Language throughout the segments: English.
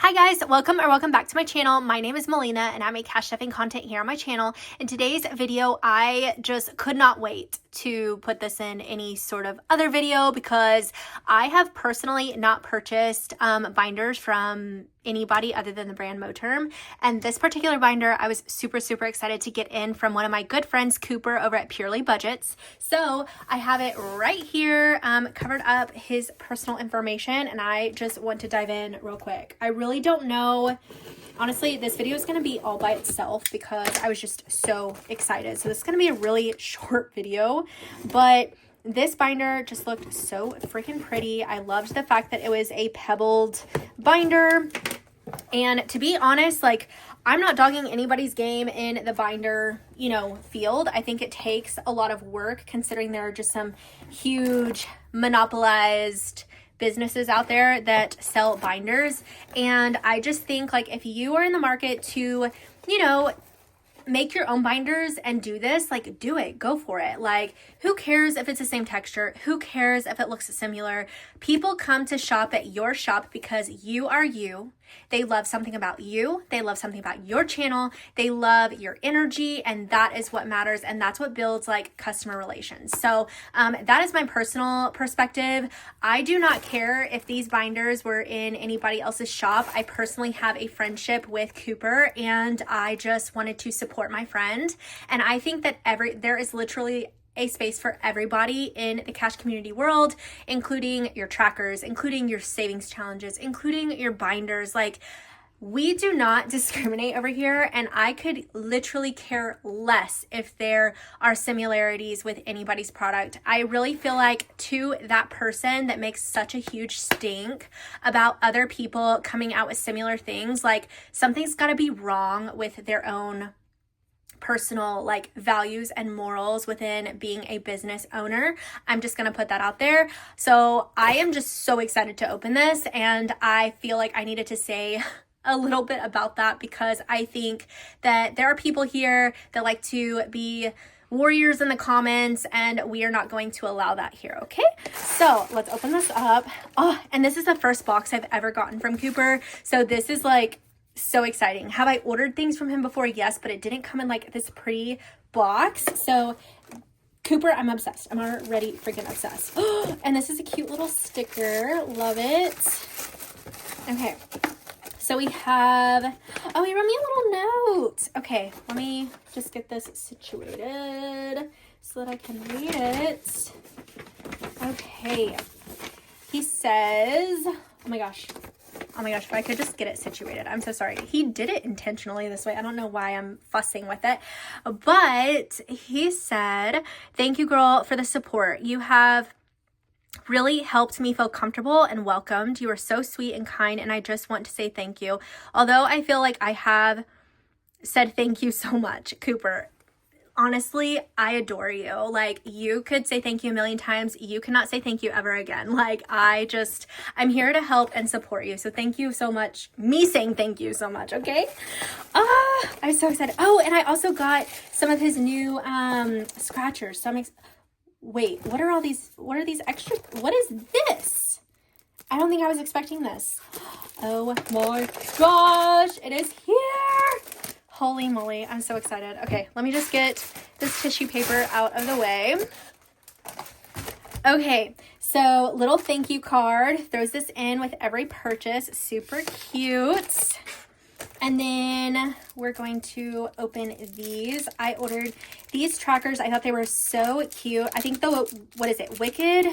Hi guys, welcome back to my channel. My name is Melina and I make cash stuffing content here on my channel. In today's video, I just could not wait to put this in any sort of other video because I have personally not purchased binders from anybody other than the brand Moterm. And this particular binder, I was super excited to get in from one of my good friends, Cooper, over at PurelyBudgets. So I have it right here, covered up his personal information, and I just want to dive in real quick. I really don't know. Honestly, this video is going to be all by itself because I was just so excited. So this is going to be a really short video, but this binder just looked so freaking pretty. I loved the fact that it was a pebbled binder. And to be honest, like, I'm not dogging anybody's game in the binder, field. I think it takes a lot of work considering there are just some huge monopolized businesses out there that sell binders. And I just think, like, if you are in the market to, make your own binders and do this, like, do it, go for it. Like, who cares if it's the same texture? Who cares if it looks similar? People come to shop at your shop because you are you. They love something about you. They love something about your channel. They love your energy, and that is what matters, and that's what builds, like, customer relations. So that is my personal perspective. I do not care if these binders were in anybody else's shop. I personally have a friendship with Cooper, and I just wanted to support my friend. And I think that there is literally a space for everybody in the cash community world, including your trackers, including your savings challenges, including your binders. Like, we do not discriminate over here, and I could literally care less if there are similarities with anybody's product. I really feel like, to that person that makes such a huge stink about other people coming out with similar things, like, something's got to be wrong with their own personal, like, values and morals within being a business owner. I'm just gonna put that out there. So I am just so excited to open this, and I feel like I needed to say a little bit about that because I think that there are people here that like to be warriors in the comments, and we are not going to allow that here. Okay, so let's open this up. Oh, and this is the first box I've ever gotten from Cooper, so this is, like, so exciting. Have I ordered things from him before? Yes, but it didn't come in, like, this pretty box. So Cooper, I'm obsessed. I'm already freaking obsessed. And this is a cute little sticker. Love it. Okay, so we have, oh, he wrote me a little note. Okay, let me just get this situated so that I can read it. Okay, he says, oh my gosh, if I could just get it situated. I'm so sorry. He did it intentionally this way. I don't know why I'm fussing with it. But he said, "Thank you, girl, for the support. You have really helped me feel comfortable and welcomed. You are so sweet and kind, and I just want to say thank you. Although I feel like I have said thank you so much, Cooper. Honestly, I adore you. Like, you could say thank you a million times. You cannot say thank you ever again. Like, I'm here to help and support you. So thank you so much. Me saying thank you so much, okay? I'm so excited. Oh, and I also got some of his new scratchers. Wait, what are these extra? What is this? I don't think I was expecting this. Oh my gosh, it is here. Holy moly, I'm so excited. Okay, let me just get this tissue paper out of the way. Okay, so little thank you card. Throws this in with every purchase. Super cute. And then we're going to open these. I ordered these trackers. I thought they were so cute. I think what is it, Wicked?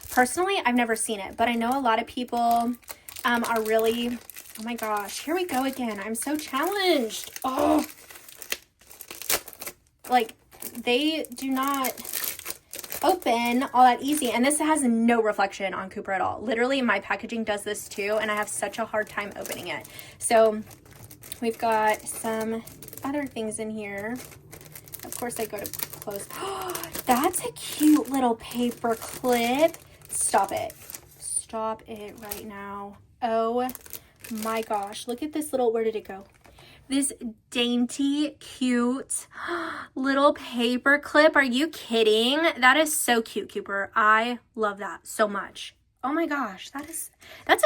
Personally, I've never seen it, but I know a lot of people are really, oh my gosh, here we go again. I'm so challenged. Oh, like, they do not open all that easy. And this has no reflection on Cooper at all. Literally, my packaging does this too, and I have such a hard time opening it. So we've got some other things in here. Of course, I go to close. That's a cute little paper clip. Stop it. Stop it right now. Oh my gosh, look at this little, where did it go? This dainty, cute little paper clip. Are you kidding? That is so cute, Cooper. I love that so much. Oh my gosh, that's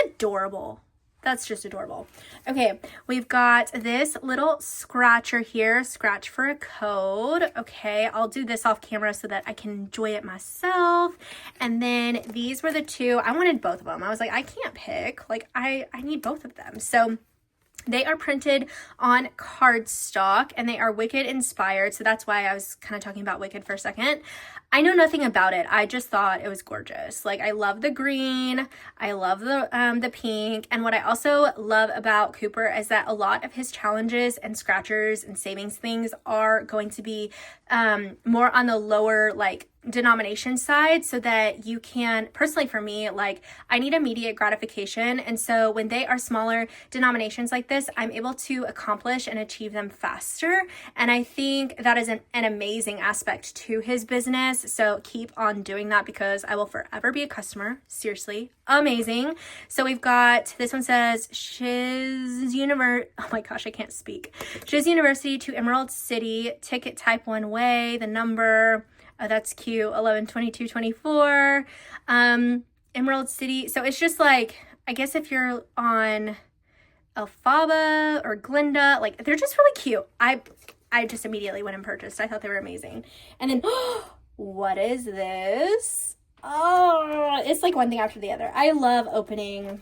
adorable. That's just adorable. Okay, we've got this little scratcher here, scratch for a code. Okay, I'll do this off camera so that I can enjoy it myself. And then these were the two. I wanted both of them. I was like, I can't pick. Like, I need both of them. So they are printed on cardstock and they are Wicked inspired. So that's why I was kind of talking about Wicked for a second. I know nothing about it. I just thought it was gorgeous. Like, I love the green. I love the pink. And what I also love about Cooper is that a lot of his challenges and scratchers and savings things are going to be more on the lower, like, denomination side, so that you can, personally for me, like, I need immediate gratification, and so when they are smaller denominations like this, I'm able to accomplish and achieve them faster, and I think that is an amazing aspect to his business. So keep on doing that because I will forever be a customer. Seriously, amazing. So we've got, this one says Shiz University, oh my gosh, I can't speak. Shiz University to Emerald City, ticket type one way, the number, oh, that's cute, 11/22/24, Emerald City. So it's just like, I guess if you're on Alphaba or Glinda, like, they're just really cute. I just immediately went and purchased. I thought they were amazing. And then, what is this? Oh, it's like one thing after the other. I love opening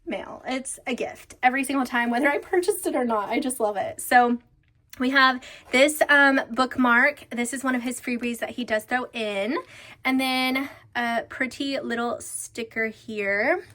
mail. It's a gift every single time, whether I purchased it or not. I just love it. So we have this bookmark. This is one of his freebies that he does throw in. And then a pretty little sticker here.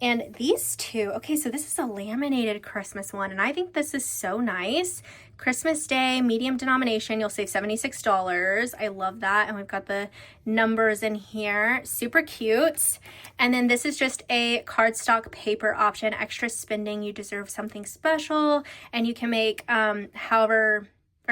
And these two, okay, so this is a laminated Christmas one, and I think this is so nice. Christmas Day, medium denomination, you'll save $76. I love that. And we've got the numbers in here, super cute. And then this is just a cardstock paper option, extra spending, you deserve something special. And you can make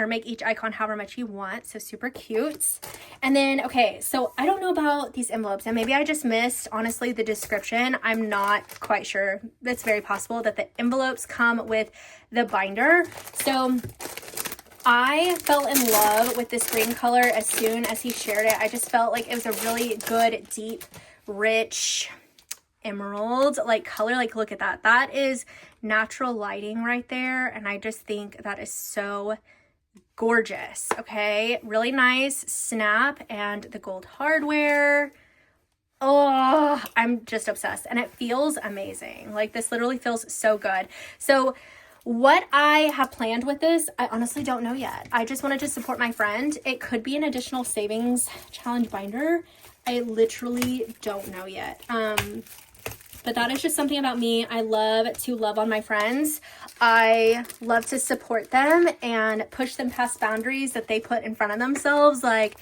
make each icon however much you want. So super cute. And then, okay, so I don't know about these envelopes, and maybe I just missed, honestly, the description. I'm not quite sure. It's very possible that the envelopes come with the binder. So I fell in love with this green color as soon as he shared it. I just felt like it was a really good, deep, rich emerald like color. Like, look at that. That is natural lighting right there. And I just think that is so gorgeous. Okay, really nice snap and the gold hardware. Oh, I'm just obsessed, and it feels amazing. Like, this literally feels so good. So what I have planned with this, I honestly don't know yet. I just wanted to support my friend. It could be an additional savings challenge binder. I literally don't know yet. But that is just something about me. I love to love on my friends. I love to support them and push them past boundaries that they put in front of themselves. Like,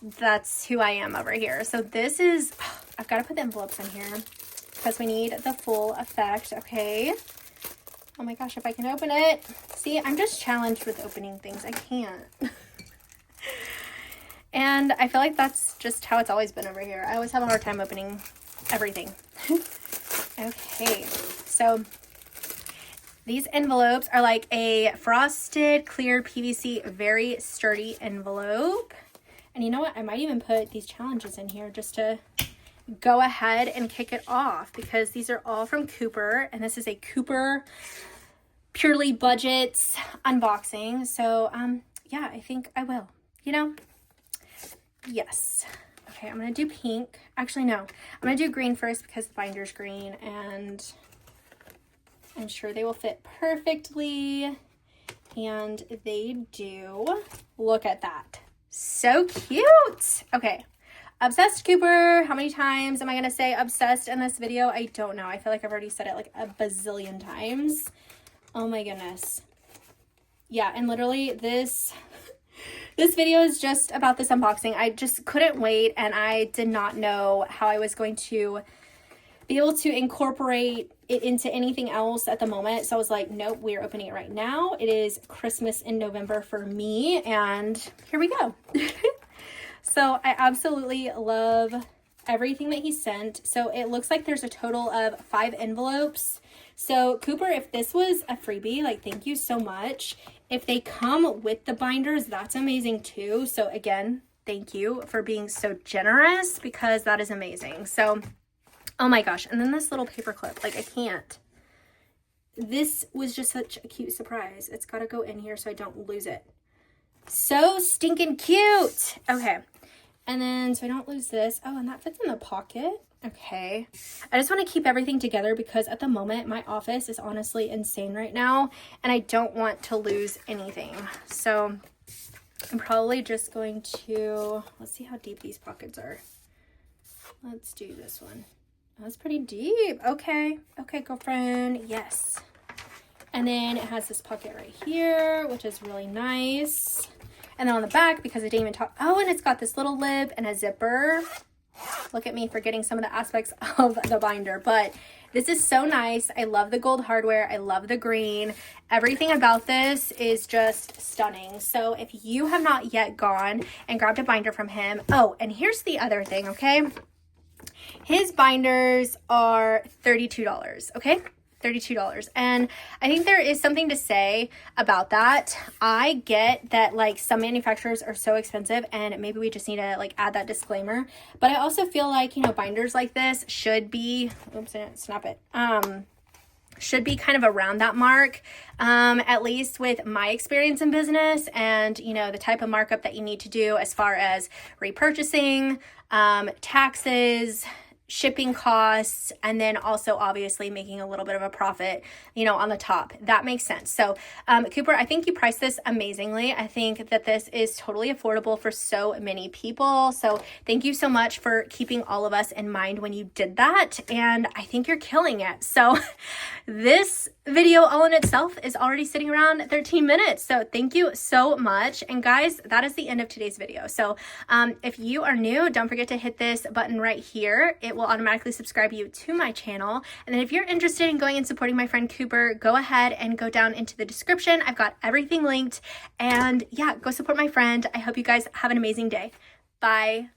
that's who I am over here. So this is, I've got to put the envelopes in here because we need the full effect. Okay. Oh my gosh, if I can open it. See, I'm just challenged with opening things. I can't. And I feel like that's just how it's always been over here. I always have a hard time opening everything. Okay, so these envelopes are like a frosted clear PVC, very sturdy envelope. And you know what? I might even put these challenges in here just to go ahead and kick it off, because these are all from Cooper, and this is a Cooper PurelyBudgets unboxing. So yeah, I think I will, you know. Yes. Okay, I'm going to do pink. Actually, no. I'm going to do green first because the binder's green, and I'm sure they will fit perfectly. And they do. Look at that. So cute. Okay. Obsessed Cooper. How many times am I going to say obsessed in this video? I don't know. I feel like I've already said it like a bazillion times. Oh my goodness. Yeah, and literally this video is just about this unboxing. I just couldn't wait, and I did not know how I was going to be able to incorporate it into anything else at the moment. So I was like, nope, we're opening it right now. It is Christmas in November for me, and here we go. So I absolutely love everything that he sent. So it looks like there's a total of 5 envelopes. So Cooper, if this was a freebie, like, thank you so much. If they come with the binders, that's amazing too. So again, thank you for being so generous, because that is amazing. So, oh my gosh. And then this little paper clip, like, I can't. this was just such a cute surprise. It's got to go in here so I don't lose it. So stinking cute. Okay. And then, so I don't lose this. Oh, and that fits in the pocket. Okay. I just want to keep everything together because at the moment, my office is honestly insane right now. And I don't want to lose anything. So I'm probably just going to, let's see how deep these pockets are. Let's do this one. That's pretty deep. Okay. Okay, girlfriend. Yes. And then it has this pocket right here, which is really nice. And then on the back, because I didn't even talk. Oh, and it's got this little lip and a zipper. Look at me forgetting some of the aspects of the binder. But this is so nice. I love the gold hardware. I love the green. Everything about this is just stunning. So if you have not yet gone and grabbed a binder from him. Oh, and here's the other thing, okay? His binders are $32, okay? $32. And I think there is something to say about that. I get that like some manufacturers are so expensive and maybe we just need to like add that disclaimer. But I also feel like, you know, binders like this should be, oops, I didn't snap it. Should be kind of around that mark, at least with my experience in business and, you know, the type of markup that you need to do as far as repurchasing, taxes, shipping costs, and then also obviously making a little bit of a profit, you know, on the top. That makes sense. So, Cooper, I think you priced this amazingly. I think that this is totally affordable for so many people. So thank you so much for keeping all of us in mind when you did that. And I think you're killing it. So this video all in itself is already sitting around 13 minutes. So thank you so much. And guys, that is the end of today's video. So if you are new, don't forget to hit this button right here. It will automatically subscribe you to my channel. And then if you're interested in going and supporting my friend Cooper, go ahead and go down into the description. I've got everything linked. And yeah, go support my friend. I hope you guys have an amazing day. Bye.